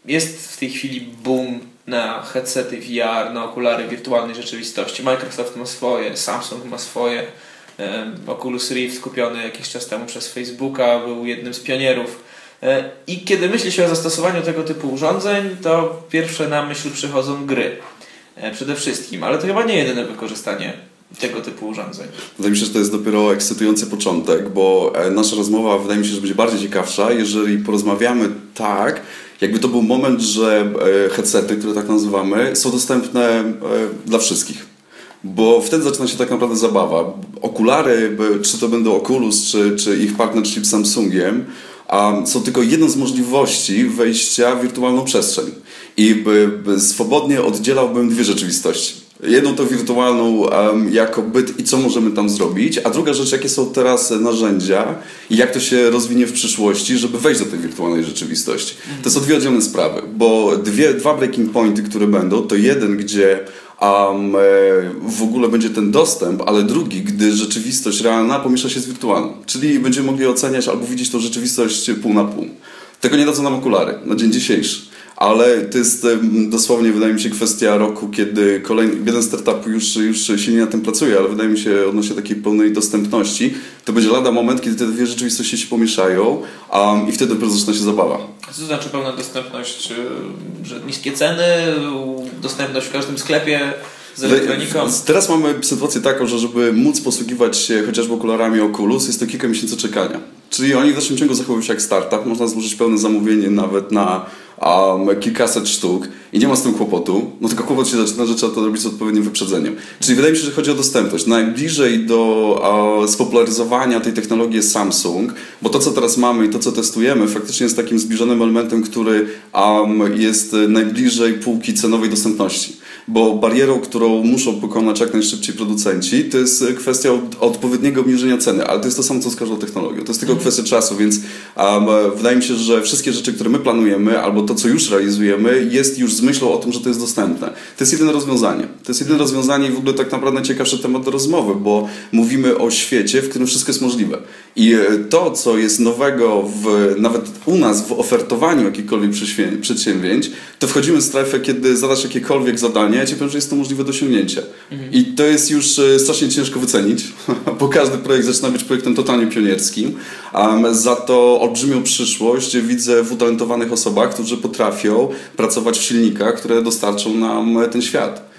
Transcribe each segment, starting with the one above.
jest w tej chwili boom na headsety VR, na okulary wirtualnej rzeczywistości. Microsoft ma swoje, Samsung ma swoje. Oculus Rift kupiony jakiś czas temu przez Facebooka był jednym z pionierów. I kiedy myśli się o zastosowaniu tego typu urządzeń, to pierwsze na myśl przychodzą gry. Przede wszystkim, ale to chyba nie jedyne wykorzystanie tego typu urządzeń. Wydaje mi się, że to jest dopiero ekscytujący początek, bo nasza rozmowa wydaje mi się, że będzie bardziej ciekawsza, jeżeli porozmawiamy tak, jakby to był moment, że headsety, które tak nazywamy, są dostępne dla wszystkich. Bo wtedy zaczyna się tak naprawdę zabawa. Okulary, czy to będą Oculus, czy ich partnership z Samsungiem, są tylko jedną z możliwości wejścia w wirtualną przestrzeń. I swobodnie oddzielałbym dwie rzeczywistości. Jedną to wirtualną jako byt i co możemy tam zrobić, a druga rzecz, jakie są teraz narzędzia i jak to się rozwinie w przyszłości, żeby wejść do tej wirtualnej rzeczywistości. To są dwie oddzielne sprawy, bo dwa breaking pointy, które będą, to jeden, gdzie w ogóle będzie ten dostęp, ale drugi, gdy rzeczywistość realna pomiesza się z wirtualną. Czyli będziemy mogli oceniać albo widzieć tą rzeczywistość pół na pół. Tego nie dadzą nam okulary na dzień dzisiejszy. Ale to jest dosłownie, wydaje mi się, kwestia roku, kiedy jeden startup już silnie na tym pracuje, ale wydaje mi się odnośnie takiej pełnej dostępności, to będzie lada moment, kiedy te dwie rzeczywistości się pomieszają i wtedy dopiero zaczyna się zabawa. Co to znaczy pełna dostępność? Że niskie ceny, dostępność w każdym sklepie z elektroniką? Teraz mamy sytuację taką, że żeby móc posługiwać się chociażby okularami Oculus, jest to kilka miesięcy czekania. Czyli oni w dalszym ciągu zachowują się jak startup, można złożyć pełne zamówienie nawet na kilkaset sztuk i nie ma z tym kłopotu, no tylko kłopot się zaczyna, że trzeba to robić z odpowiednim wyprzedzeniem. Czyli wydaje mi się, że chodzi o dostępność. Najbliżej do spopularyzowania tej technologii jest Samsung, bo to, co teraz mamy i to, co testujemy, faktycznie jest takim zbliżonym elementem, który jest najbliżej półki cenowej dostępności. Bo barierą, którą muszą pokonać jak najszybciej producenci, to jest kwestia odpowiedniego obniżenia ceny, ale to jest to samo, co z każdą technologią. To jest tylko kwestia czasu, więc wydaje mi się, że wszystkie rzeczy, które my planujemy, albo to, co już realizujemy, jest już z myślą o tym, że to jest dostępne. To jest jedyne rozwiązanie. To jest jedyne rozwiązanie i w ogóle tak naprawdę najciekawszy temat do rozmowy, bo mówimy o świecie, w którym wszystko jest możliwe. I to, co jest nowego nawet u nas w ofertowaniu jakichkolwiek przedsięwzięć, to wchodzimy w strefę, kiedy zadasz jakiekolwiek zadanie, ja ci powiem, że jest to możliwe do osiągnięcia. I to jest już strasznie ciężko wycenić, bo każdy projekt zaczyna być projektem totalnie pionierskim. Za to olbrzymią przyszłość widzę w utalentowanych osobach, którzy potrafią pracować w silnikach, które dostarczą nam ten świat.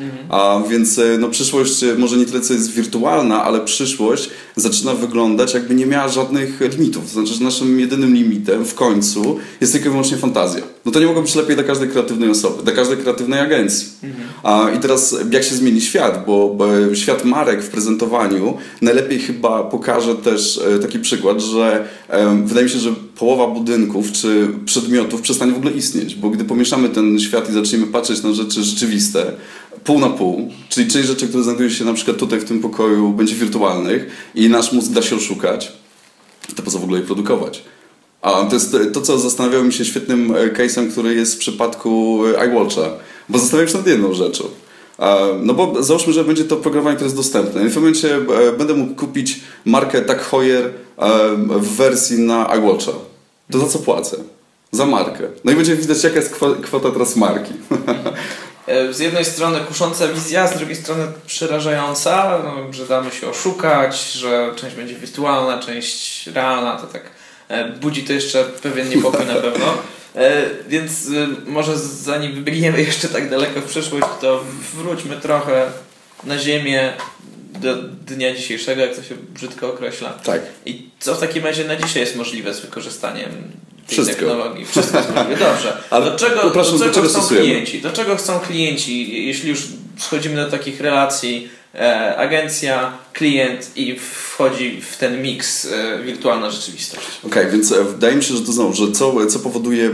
Więc przyszłość może nie tyle co jest wirtualna, ale przyszłość zaczyna wyglądać, jakby nie miała żadnych limitów. To znaczy, że naszym jedynym limitem w końcu jest tylko i wyłącznie fantazja. No to nie mogło być lepiej dla każdej kreatywnej osoby, dla każdej kreatywnej agencji. I teraz jak się zmieni świat, bo świat marek w prezentowaniu najlepiej chyba pokaże też taki przykład, że wydaje mi się, że połowa budynków czy przedmiotów przestanie w ogóle istnieć, bo gdy pomieszamy ten świat i zaczniemy patrzeć na rzeczy rzeczywiste, pół na pół, czyli część rzeczy, które znajdują się na przykład tutaj w tym pokoju, będzie wirtualnych i nasz mózg da się oszukać, to po co w ogóle je produkować? A to jest to, co zastanawiało mi się świetnym case'em, który jest w przypadku iWatcha, bo zastanawiam się nad jedną rzeczą. No bo załóżmy, że będzie to programowanie, które jest dostępne. I w tym momencie będę mógł kupić markę Tag Heuer w wersji na iWatcha. To za co płacę? Za markę. No i będzie widać, jaka jest kwota teraz marki. Z jednej strony kusząca wizja, z drugiej strony przerażająca, że damy się oszukać, że część będzie wirtualna, część realna, to tak budzi to jeszcze pewien niepokój na pewno. Więc może zanim wybiegniemy jeszcze tak daleko w przyszłość, to wróćmy trochę na ziemię do dnia dzisiejszego, jak to się brzydko określa. Tak. I co w takim razie na dzisiaj jest możliwe z wykorzystaniem tej Wszystko. technologii? Wszystko jest możliwe. Dobrze. Ale do czego chcą stosujemy? klienci? Do czego chcą klienci, jeśli już schodzimy do takich relacji agencja, klient i wchodzi w ten miks wirtualna rzeczywistość? Okej, więc wydaje mi się, że to znowu, że co powoduje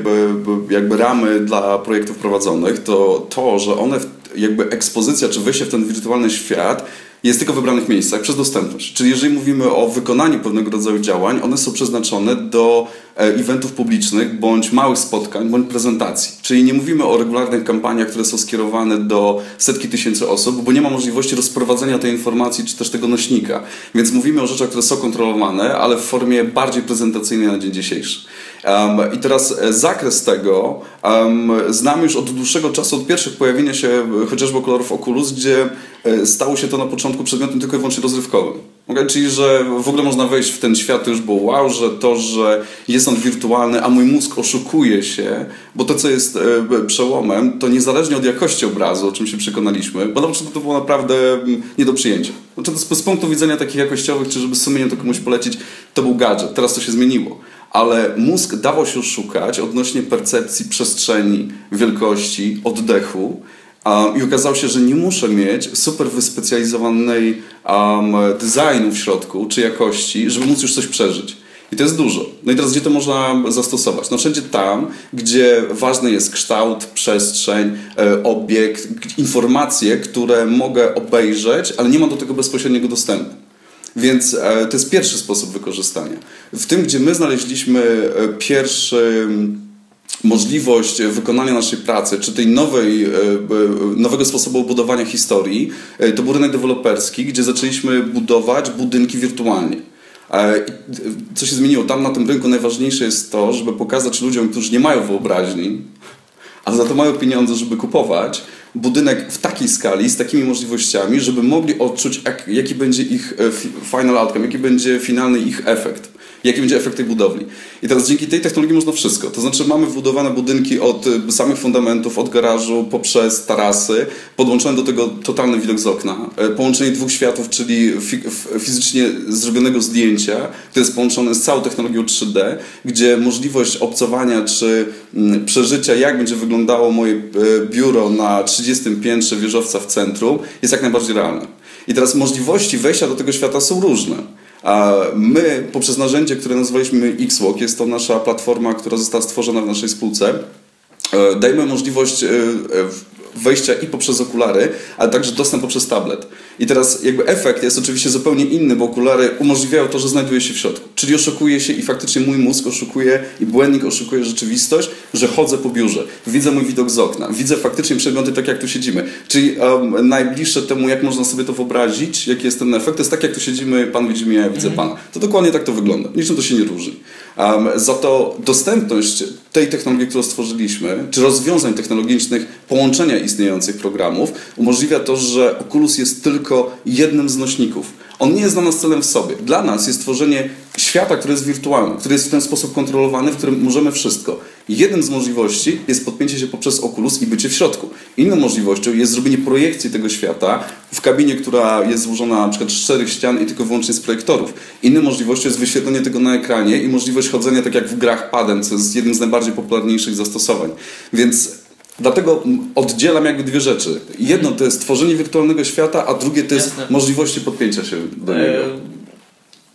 jakby ramy dla projektów prowadzonych, to, że one jakby ekspozycja czy wejście w ten wirtualny świat jest tylko w wybranych miejscach przez dostępność. Czyli jeżeli mówimy o wykonaniu pewnego rodzaju działań, one są przeznaczone do eventów publicznych, bądź małych spotkań, bądź prezentacji. Czyli nie mówimy o regularnych kampaniach, które są skierowane do setki tysięcy osób, bo nie ma możliwości rozprowadzenia tej informacji, czy też tego nośnika. Więc mówimy o rzeczach, które są kontrolowane, ale w formie bardziej prezentacyjnej na dzień dzisiejszy. I teraz zakres tego znam już od dłuższego czasu, od pierwszych pojawienia się chociażby okularów Oculus, gdzie stało się to na początku przedmiotem tylko i wyłącznie rozrywkowym. Okay? Czyli, że w ogóle można wejść w ten świat, to już było wow, że jest on wirtualny, a mój mózg oszukuje się, bo to, co jest przełomem, to niezależnie od jakości obrazu, o czym się przekonaliśmy, bo na początku to było naprawdę nie do przyjęcia. Znaczy, to z punktu widzenia takich jakościowych, czy żeby z sumieniem to komuś polecić, to był gadżet. Teraz to się zmieniło. Ale mózg dawał się oszukać odnośnie percepcji przestrzeni, wielkości, oddechu i okazało się, że nie muszę mieć super wyspecjalizowanej designu w środku, czy jakości, żeby móc już coś przeżyć. I to jest dużo. No i teraz gdzie to można zastosować? No wszędzie tam, gdzie ważny jest kształt, przestrzeń, obiekt, informacje, które mogę obejrzeć, ale nie mam do tego bezpośredniego dostępu. Więc to jest pierwszy sposób wykorzystania. W tym, gdzie my znaleźliśmy pierwszy możliwość wykonania naszej pracy, czy tej nowego sposobu budowania historii, to był rynek deweloperski, gdzie zaczęliśmy budować budynki wirtualnie. Co się zmieniło? Tam na tym rynku najważniejsze jest to, żeby pokazać ludziom, którzy nie mają wyobraźni, a za to mają pieniądze, żeby kupować budynek w takiej skali, z takimi możliwościami, żeby mogli odczuć, jaki będzie ich final outcome, jaki będzie finalny ich efekt. Jaki będzie efekt tej budowli. I teraz dzięki tej technologii można wszystko. To znaczy mamy wbudowane budynki od samych fundamentów, od garażu, poprzez tarasy, podłączony do tego totalny widok z okna, połączenie dwóch światów, czyli fizycznie zrobionego zdjęcia, które jest połączone z całą technologią 3D, gdzie możliwość obcowania czy przeżycia, jak będzie wyglądało moje biuro na 30. piętrze wieżowca w centrum, jest jak najbardziej realne. I teraz możliwości wejścia do tego świata są różne. A my poprzez narzędzie, które nazwaliśmy Xwalk, jest to nasza platforma, która została stworzona w naszej spółce, dajemy możliwość wejścia i poprzez okulary, ale także dostęp poprzez tablet. I teraz jakby efekt jest oczywiście zupełnie inny, bo okulary umożliwiają to, że znajduję się w środku. Czyli oszukuje się i faktycznie mój mózg oszukuje i błędnik oszukuje rzeczywistość, że chodzę po biurze, widzę mój widok z okna, widzę faktycznie przedmioty tak, jak tu siedzimy. Czyli najbliższe temu, jak można sobie to wyobrazić, jaki jest ten efekt, to jest tak, jak tu siedzimy, pan widzi mnie, ja widzę pana. To dokładnie tak to wygląda. Niczym to się nie różni. Za to dostępność tej technologii, którą stworzyliśmy, czy rozwiązań technologicznych, połączenia istniejących programów, umożliwia to, że Oculus jest tylko jednym z nośników. On nie jest dla nas celem w sobie. Dla nas jest tworzenie świata, który jest wirtualny, który jest w ten sposób kontrolowany, w którym możemy wszystko. Jednym z możliwości jest podpięcie się poprzez Oculus i bycie w środku. Inną możliwością jest zrobienie projekcji tego świata w kabinie, która jest złożona na przykład z 4 ścian i tylko wyłącznie z projektorów. Inną możliwością jest wyświetlenie tego na ekranie i możliwość chodzenia tak jak w grach padem, co jest jednym z najbardziej popularniejszych zastosowań. Więc dlatego oddzielam jakby dwie rzeczy. Jedno to jest tworzenie wirtualnego świata, a drugie to jest możliwości podpięcia się do niego.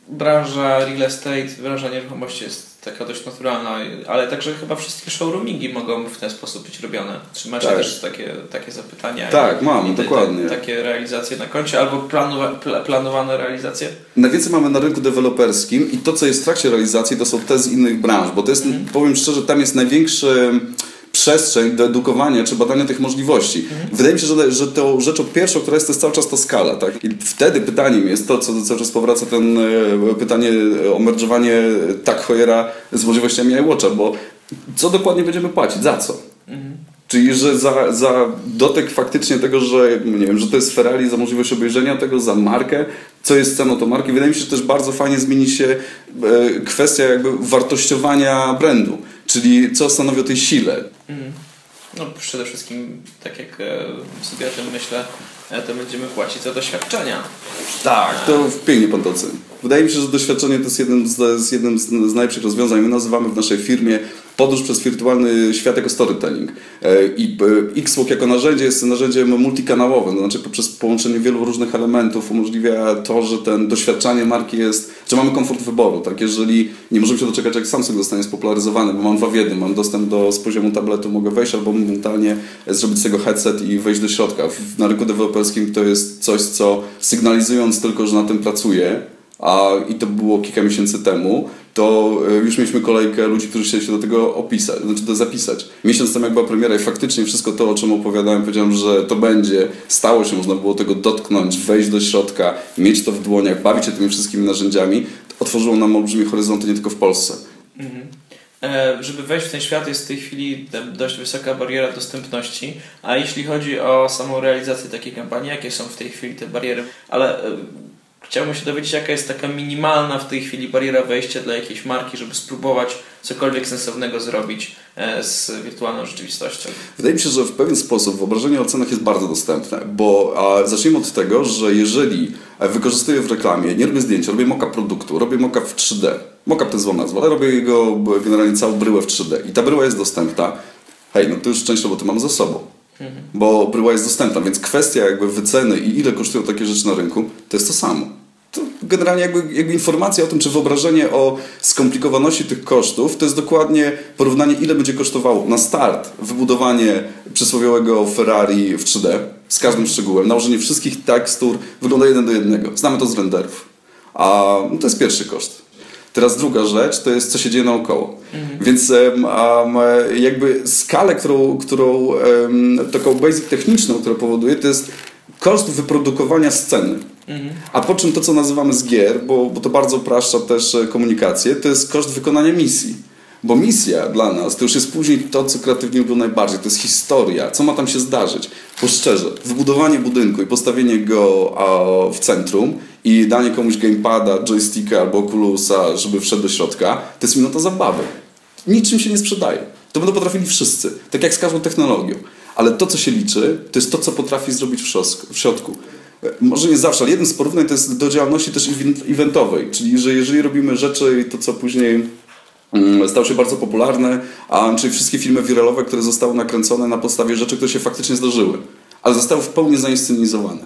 Branża real estate, branża nieruchomości jest taka dość naturalna, ale także chyba wszystkie showroomingi mogą w ten sposób być robione. Czy macie też takie zapytania? Tak, mam, dokładnie. Takie realizacje na koncie albo planowane realizacje? Najwięcej mamy na rynku deweloperskim i to, co jest w trakcie realizacji, to są te z innych branż, bo to jest, powiem szczerze, tam jest największy przestrzeń do edukowania czy badania tych możliwości. Wydaje mi się, że tą rzeczą pierwszą, która jest, to jest cały czas ta skala. Tak? I wtedy pytaniem jest to, co cały czas powraca, ten pytanie o merdżowanie Tag Heuera z możliwościami iWatcha, bo co dokładnie będziemy płacić? Za co? Czyli, że za dotyk faktycznie tego, że nie wiem, że to jest Ferrari, za możliwość obejrzenia tego, za markę, co jest ceną tej marki. Wydaje mi się, że też bardzo fajnie zmieni się kwestia jakby wartościowania brandu, czyli co stanowi o tej sile. No przede wszystkim, tak jak sobie o tym myślę, to będziemy płacić za doświadczenia. Tak, to pięknie pan to oceni. Wydaje mi się, że doświadczenie to jest jednym z najlepszych rozwiązań. My nazywamy w naszej firmie podróż przez wirtualny świat jako storytelling. I Xwalk jako narzędzie jest narzędziem multikanałowe, to znaczy poprzez połączenie wielu różnych elementów umożliwia to, że ten doświadczanie marki jest, że mamy komfort wyboru. Tak? Jeżeli nie możemy się doczekać, jak Samsung zostanie spopularyzowany, bo mam 2 w 1, mam dostęp z poziomu tabletu, mogę wejść albo momentalnie zrobić z tego headset i wejść do środka. Na rynku deweloperskim to jest coś, co sygnalizując tylko, że na tym pracuję, i to było kilka miesięcy temu, to już mieliśmy kolejkę ludzi, którzy chcieli się do tego zapisać. Miesiąc temu jak była premiera i faktycznie wszystko to, o czym opowiadałem, powiedziałem, że to będzie, stało się, można było tego dotknąć, wejść do środka, mieć to w dłoniach, bawić się tymi wszystkimi narzędziami, otworzyło nam olbrzymie horyzonty nie tylko w Polsce. żeby wejść w ten świat jest w tej chwili dość wysoka bariera dostępności, a jeśli chodzi o samą realizację takiej kampanii, jakie są w tej chwili te bariery, ale chciałbym się dowiedzieć, jaka jest taka minimalna w tej chwili bariera wejścia dla jakiejś marki, żeby spróbować cokolwiek sensownego zrobić z wirtualną rzeczywistością. Wydaje mi się, że w pewien sposób wyobrażenie o cenach jest bardzo dostępne, bo zacznijmy od tego, że jeżeli wykorzystuję w reklamie, nie robię zdjęcia, robię mock-up produktu, robię mock-up w 3D, mock-up to jest zła nazwa, ale robię jego generalnie całą bryłę w 3D i ta bryła jest dostępna, hej, no to już część roboty mam za sobą. Bo bryła jest dostępna, więc kwestia jakby wyceny i ile kosztują takie rzeczy na rynku, to jest to samo. To generalnie jakby informacja o tym, czy wyobrażenie o skomplikowaności tych kosztów, to jest dokładnie porównanie, ile będzie kosztowało na start wybudowanie przysłowiowego Ferrari w 3D z każdym szczegółem, nałożenie wszystkich tekstur wygląda 1 do 1. Znamy to z renderów. To jest pierwszy koszt. Teraz druga rzecz to jest, co się dzieje naokoło. Więc jakby skalę, którą taką basic techniczną, która powoduje, to jest koszt wyprodukowania sceny. A po czym to, co nazywamy z gier, bo to bardzo upraszcza też komunikację, to jest koszt wykonania misji. Bo misja dla nas to już jest później to, co kreatywnie lubią najbardziej. To jest historia, co ma tam się zdarzyć. Bo szczerze, wybudowanie budynku i postawienie go w centrum i danie komuś gamepada, joysticka albo Oculusa, żeby wszedł do środka, to jest minuta zabawy. Niczym się nie sprzedaje. To będą potrafili wszyscy, tak jak z każdą technologią. Ale to, co się liczy, to jest to, co potrafi zrobić w środku. Może nie zawsze, ale jednym z porównań to jest do działalności też eventowej. Czyli, że jeżeli robimy rzeczy i to, co później stało się bardzo popularne, czyli wszystkie filmy wiralowe, które zostały nakręcone na podstawie rzeczy, które się faktycznie zdarzyły, ale zostały w pełni zainscenizowane.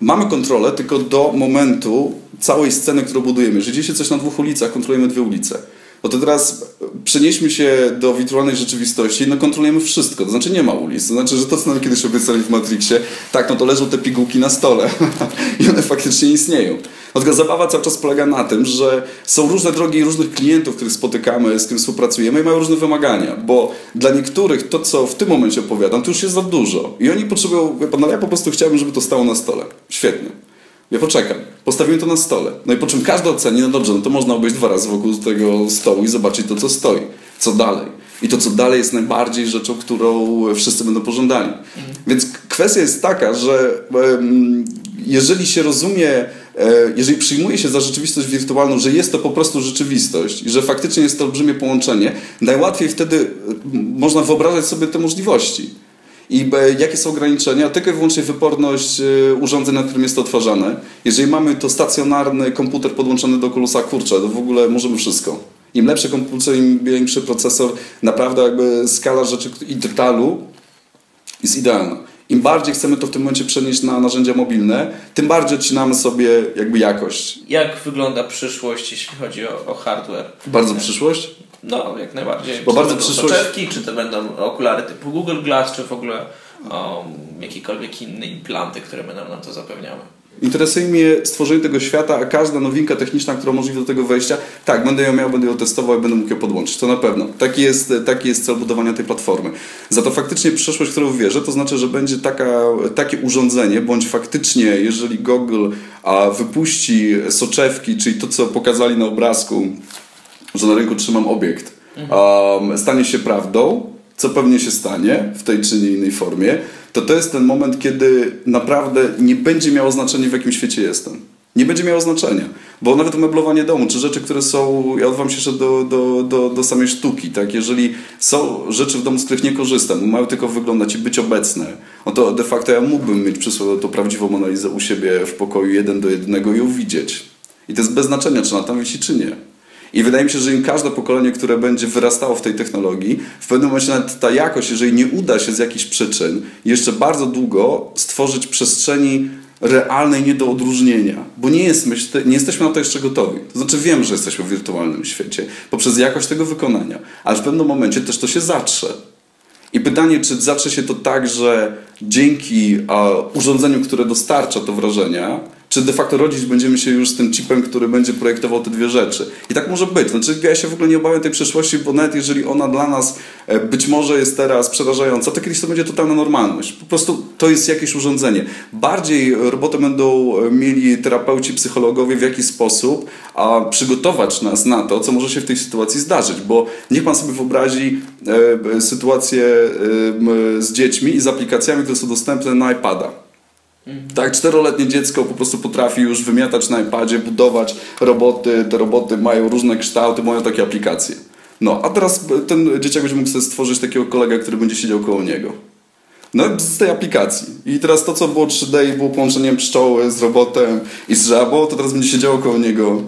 Mamy kontrolę tylko do momentu całej sceny, którą budujemy. Jeżeli dzieje się coś na 2 ulicach, kontrolujemy 2 ulice. No to teraz przenieśmy się do wirtualnej rzeczywistości, no kontrolujemy wszystko, to znaczy nie ma ulic, to znaczy, że to, co nam kiedyś obiecali w Matrixie, tak, no to leżą te pigułki na stole i one faktycznie istnieją. No tylko zabawa cały czas polega na tym, że są różne drogi i różnych klientów, których spotykamy, z którymi współpracujemy i mają różne wymagania, bo dla niektórych to, co w tym momencie opowiadam, to już jest za dużo i oni potrzebują, no ja po prostu chciałbym, żeby to stało na stole. Świetnie. Ja poczekam. Postawimy to na stole. No i po czym każdy oceni, no dobrze, no to można obejść 2 razy wokół tego stołu i zobaczyć to, co stoi. Co dalej. I to, co dalej jest najbardziej rzeczą, którą wszyscy będą pożądani. Więc kwestia jest taka, że jeżeli się rozumie, jeżeli przyjmuje się za rzeczywistość wirtualną, że jest to po prostu rzeczywistość i że faktycznie jest to olbrzymie połączenie, najłatwiej wtedy można wyobrażać sobie te możliwości. I jakie są ograniczenia? Tylko i wyłącznie wyporność urządzeń, na którym jest to odtwarzane. Jeżeli mamy to stacjonarny komputer podłączony do Oculusa, kurczę, to w ogóle możemy wszystko. Im lepszy komputer, im większy procesor, naprawdę jakby skala rzeczy i detalu jest idealna. Im bardziej chcemy to w tym momencie przenieść na narzędzia mobilne, tym bardziej odcinamy sobie jakby jakość. Jak wygląda przyszłość, jeśli chodzi o hardware? Bardzo przyszłość? No, jak najbardziej. Bo czy bardzo to będą przyszłość... soczewki, czy to będą okulary typu Google Glass, czy w ogóle jakiekolwiek inne implanty, które będą nam to zapewniały. Interesuje mnie stworzenie tego świata, a każda nowinka techniczna, która umożliwi do tego wejścia, tak, będę ją miał, będę ją testował i będę mógł ją podłączyć, to na pewno. Taki jest cel budowania tej platformy. Za to faktycznie przyszłość, w którą wierzę, to znaczy, że będzie takie urządzenie, bądź faktycznie, jeżeli Google wypuści soczewki, czyli to, co pokazali na obrazku, że na rynku trzymam obiekt, stanie się prawdą, co pewnie się stanie w tej czy innej formie, to jest ten moment, kiedy naprawdę nie będzie miało znaczenia, w jakim świecie jestem. Nie będzie miało znaczenia, bo nawet umeblowanie domu, czy rzeczy, które są, ja odwołam się jeszcze do samej sztuki, tak? Jeżeli są rzeczy w domu, z których nie korzystam, mają tylko wyglądać i być obecne, no to de facto ja mógłbym mieć przysłowiowo tą prawdziwą Mona Lisę u siebie w pokoju 1 do 1 i ją widzieć. I to jest bez znaczenia, czy ona tam wisi, czy nie. I wydaje mi się, że im każde pokolenie, które będzie wyrastało w tej technologii, w pewnym momencie nawet ta jakość, jeżeli nie uda się z jakichś przyczyn jeszcze bardzo długo stworzyć przestrzeni realnej nie do odróżnienia, bo nie jesteśmy na to jeszcze gotowi. To znaczy wiem, że jesteśmy w wirtualnym świecie poprzez jakość tego wykonania, ale w pewnym momencie też to się zatrze. I pytanie, czy zatrze się to tak, że dzięki urządzeniu, które dostarcza to wrażenia, czy de facto rodzić będziemy się już z tym chipem, który będzie projektował te dwie rzeczy. I tak może być. Znaczy, ja się w ogóle nie obawiam tej przyszłości, bo nawet jeżeli ona dla nas być może jest teraz przerażająca, to kiedyś to będzie totalna normalność. Po prostu to jest jakieś urządzenie. Bardziej robotę będą mieli terapeuci, psychologowie w jaki sposób przygotować nas na to, co może się w tej sytuacji zdarzyć. Bo niech pan sobie wyobrazi sytuację z dziećmi i z aplikacjami, które są dostępne na iPada. Tak, 4-letnie dziecko po prostu potrafi już wymiatać na iPadzie, budować roboty, te roboty mają różne kształty, mają takie aplikacje. No, a teraz ten dzieciak będzie mógł sobie stworzyć takiego kolegę, który będzie siedział koło niego. No, z tej aplikacji. I teraz to, co było 3D i było połączeniem pszczoły z robotem i z żabą, to teraz będzie siedziało koło niego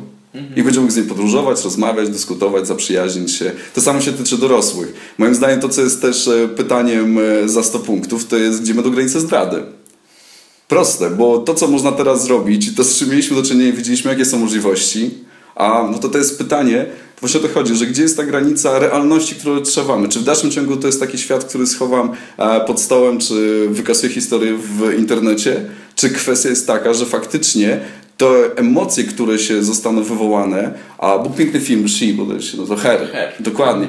i będzie mógł z nim podróżować, rozmawiać, dyskutować, zaprzyjaźnić się. To samo się tyczy dorosłych. Moim zdaniem to, co jest też pytaniem za 100 punktów, to jest, gdzie będą granice zdrady. Proste, bo to, co można teraz zrobić i to, z czym mieliśmy do czynienia, widzieliśmy, jakie są możliwości, no to jest pytanie, właśnie o to chodzi, że gdzie jest ta granica realności, którą odczuwamy? Czy w dalszym ciągu to jest taki świat, który schowam pod stołem, czy wykasuję historię w internecie? Czy kwestia jest taka, że faktycznie te emocje, które się zostaną wywołane, był piękny film She, bo się nazywa Her. Dokładnie.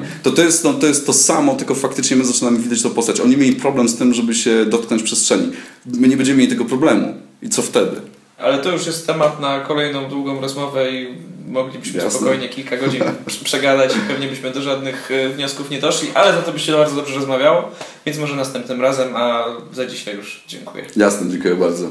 To jest to samo, tylko faktycznie my zaczynamy widzieć tą postać. Oni mieli problem z tym, żeby się dotknąć przestrzeni. My nie będziemy mieli tego problemu. I co wtedy? Ale to już jest temat na kolejną długą rozmowę i moglibyśmy spokojnie kilka godzin przegadać i pewnie byśmy do żadnych wniosków nie doszli, ale za to by się bardzo dobrze rozmawiało, więc może następnym razem, a za dzisiaj już dziękuję. Jasne, dziękuję bardzo.